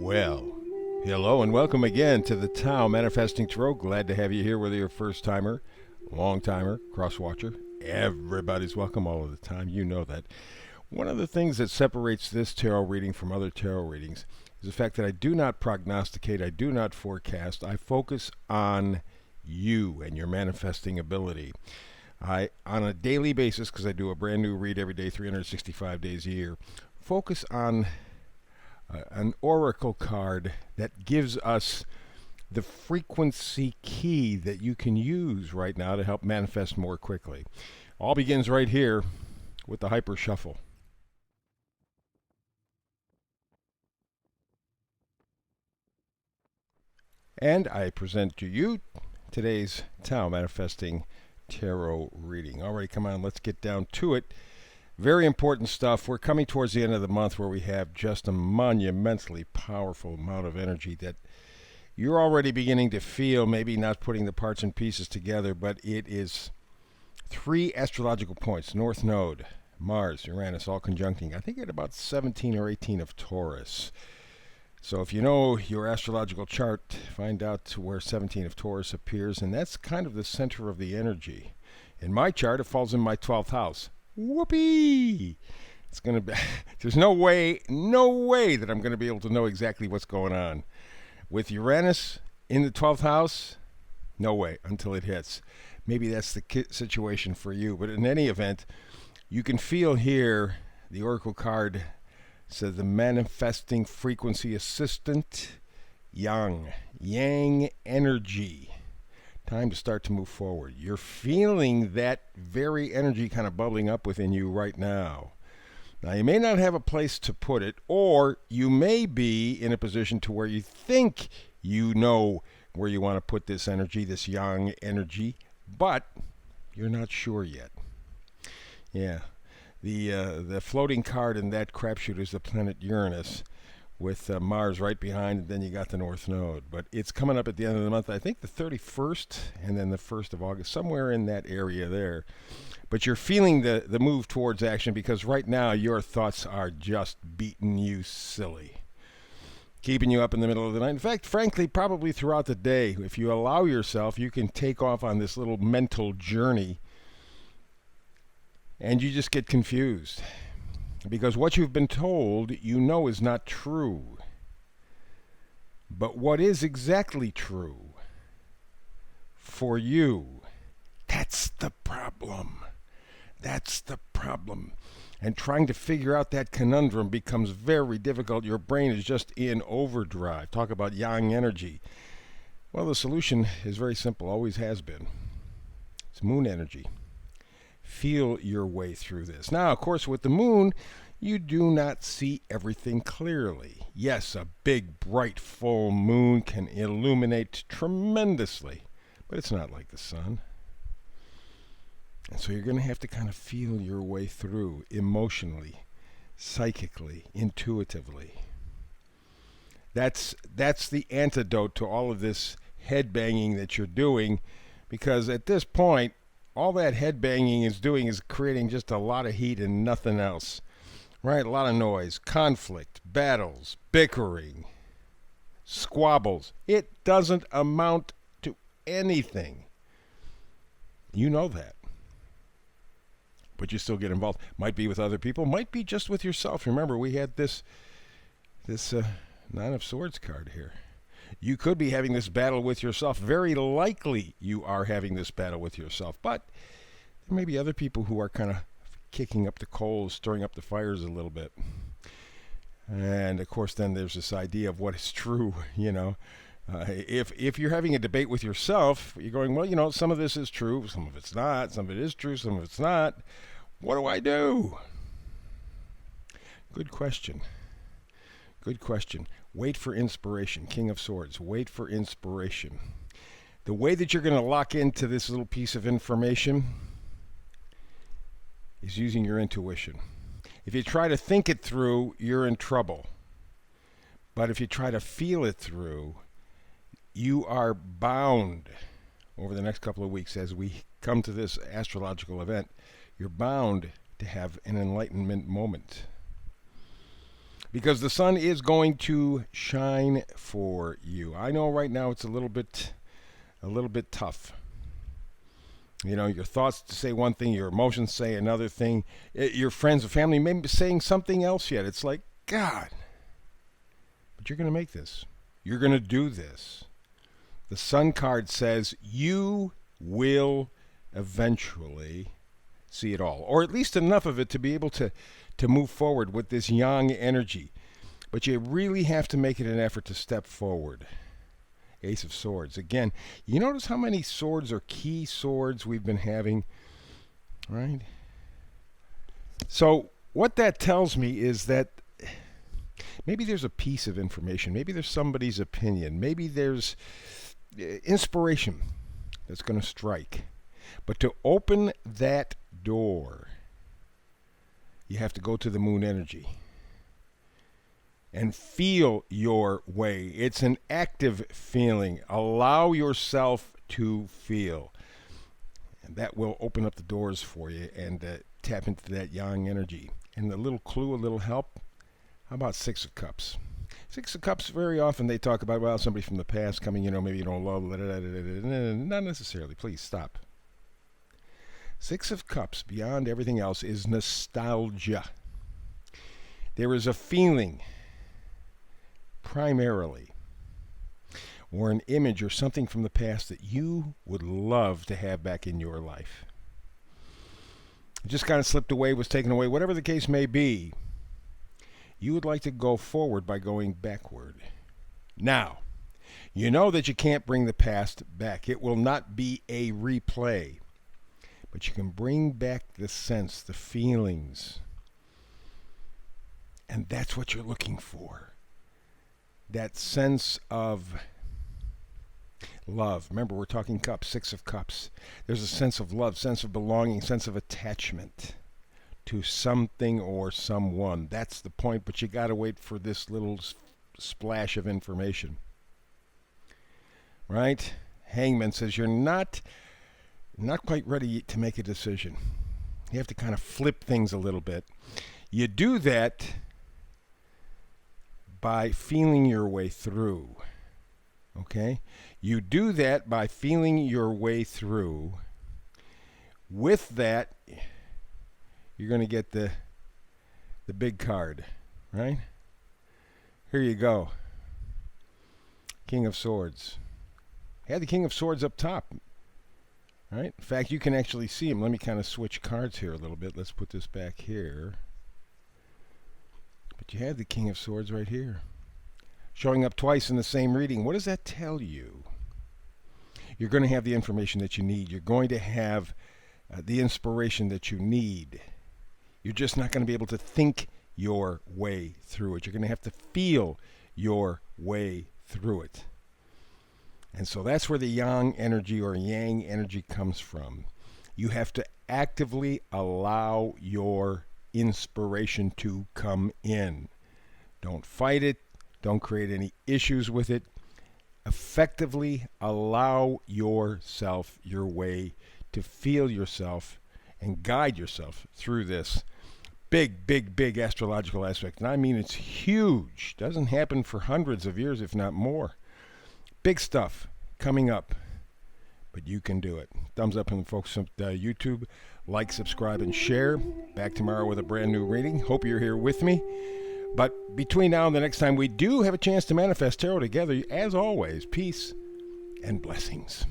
Well, hello and welcome again to the Tao Manifesting Tarot. Glad to have you here, whether you're a first timer, long timer, cross watcher. Everybody's welcome all of the time. You know that. One of the things that separates this tarot reading from other tarot readings is the fact that I do not prognosticate, I do not forecast. I focus on you and your manifesting ability. I, on a daily basis, because I do a brand new read every day, 365 days a year, focus on an oracle card that gives us the frequency key that you can use right now to help manifest more quickly. All begins right here with the Hyper Shuffle. And I present to you today's Tao Manifesting Tarot reading. All right, come on, let's get down to it. Very important stuff. We're coming towards the end of the month where we have just a monumentally powerful amount of energy that you're already beginning to feel, maybe not putting the parts and pieces together, but it is 3 astrological points: North Node, Mars, Uranus, all conjuncting. I think at about 17 or 18 of Taurus. So if you know your astrological chart, find out where 17 of Taurus appears, and that's kind of the center of the energy. In my chart, it falls in my 12th house. Whoopee! It's going to be, there's no way that I'm going to be able to know exactly what's going on. With Uranus in the 12th house, no way until it hits. Maybe that's the situation for you. But in any event, you can feel here the Oracle card says the manifesting frequency assistant, yang energy. Time to start to move forward. You're feeling that very energy kind of bubbling up within you right now. Now, you may not have a place to put it, or you may be in a position to where you think you know where you want to put this energy, this yang energy, but you're not sure yet. Yeah. The floating card in that crapshoot is the planet Uranus, with Mars right behind, and then you got the North Node. But it's coming up at the end of the month, I think the 31st, and then the 1st of August, somewhere in that area there. But you're feeling the move towards action, because right now your thoughts are just beating you silly, keeping you up in the middle of the night. In fact, frankly, probably throughout the day. If you allow yourself, you can take off on this little mental journey, and you just get confused. Because what you've been told, you know, is not true. But what is exactly true for you, that's the problem. That's the problem. And trying to figure out that conundrum becomes very difficult. Your brain is just in overdrive. Talk about yang energy. Well, the solution is very simple, always has been. It's moon energy. Feel your way through this. Now, of course, with the moon, you do not see everything clearly. Yes, a big, bright, full moon can illuminate tremendously, but it's not like the sun. And so you're going to have to kind of feel your way through emotionally, psychically, intuitively. That's the antidote to all of this head banging that you're doing, because at this point, all that head banging is doing is creating just a lot of heat and nothing else. Right? A lot of noise, conflict, battles, bickering, squabbles. It doesn't amount to anything. You know that. But you still get involved. Might be with other people, might be just with yourself. Remember, we had this Nine of Swords card here. You could be having this battle with yourself. Very likely you are having this battle with yourself. But there may be other people who are kind of kicking up the coals, stirring up the fires a little bit. And, of course, then there's this idea of what is true, you know. If you're having a debate with yourself, you're going, well, you know, some of this is true, some of it's not, some of it is true, some of it's not. What do I do? Good question. Good question. Wait for inspiration. King of Swords. Wait for inspiration. The way that you're going to lock into this little piece of information is using your intuition. If you try to think it through, you're in trouble. But if you try to feel it through, you are bound over the next couple of weeks as we come to this astrological event, you're bound to have an enlightenment moment. because the sun is going to shine for you. I know right now it's a little bit tough. You know, your thoughts say one thing, your emotions say another thing. Your friends or family may be saying something else yet. It's like, God, but you're going to make this. You're going to do this. The Sun card says you will eventually see it all, or at least enough of it to be able to move forward with this yang energy. But you really have to make it an effort to step forward. Ace of Swords. Again, you notice how many swords or key swords we've been having, right? So what that tells me is that maybe there's a piece of information. Maybe there's somebody's opinion. Maybe there's inspiration that's going to strike. But to open that door, you have to go to the moon energy and feel your way. It's an active feeling. Allow yourself to feel. And that will open up the doors for you and tap into that yang energy. And a little clue, a little help, how about Six of Cups? Six of Cups, very often they talk about, well, somebody from the past coming, maybe you don't love, not necessarily. Please stop. Six of Cups, beyond everything else, is nostalgia. There is a feeling, primarily, or an image or something from the past that you would love to have back in your life. It just kind of slipped away, was taken away, whatever the case may be. You would like to go forward by going backward. Now, you know that you can't bring the past back. It will not be a replay. But you can bring back the sense, the feelings. And that's what you're looking for. That sense of love. Remember, we're talking cups, Six of Cups. There's a sense of love, sense of belonging, sense of attachment to something or someone. That's the point, but you got to wait for this little splash of information. Right? Hangman says you're not quite ready to make a decision. You have to kind of flip things a little bit. You do that by feeling your way through. Okay? You do that by feeling your way through. With that, you're going to get the big card, right? Here you go. King of Swords. Had the King of Swords up top. Right? In fact, you can actually see him. Let me kind of switch cards here a little bit. Let's put this back here. But you had the King of Swords right here. Showing up twice in the same reading. What does that tell you? You're going to have the information that you need. You're going to have the inspiration that you need. You're just not going to be able to think your way through it. You're going to have to feel your way through it. And so that's where the yang energy or yang energy comes from. You have to actively allow your inspiration to come in. Don't fight it. Don't create any issues with it. Effectively allow yourself, your way, to feel yourself and guide yourself through this big astrological aspect. And I mean, it's huge. Doesn't happen for hundreds of years, if not more. Big stuff coming up, but you can do it. Thumbs up from the folks on YouTube. Like, subscribe, and share. Back tomorrow with a brand new reading. Hope you're here with me. But between now and the next time we do have a chance to manifest tarot together, as always, peace and blessings.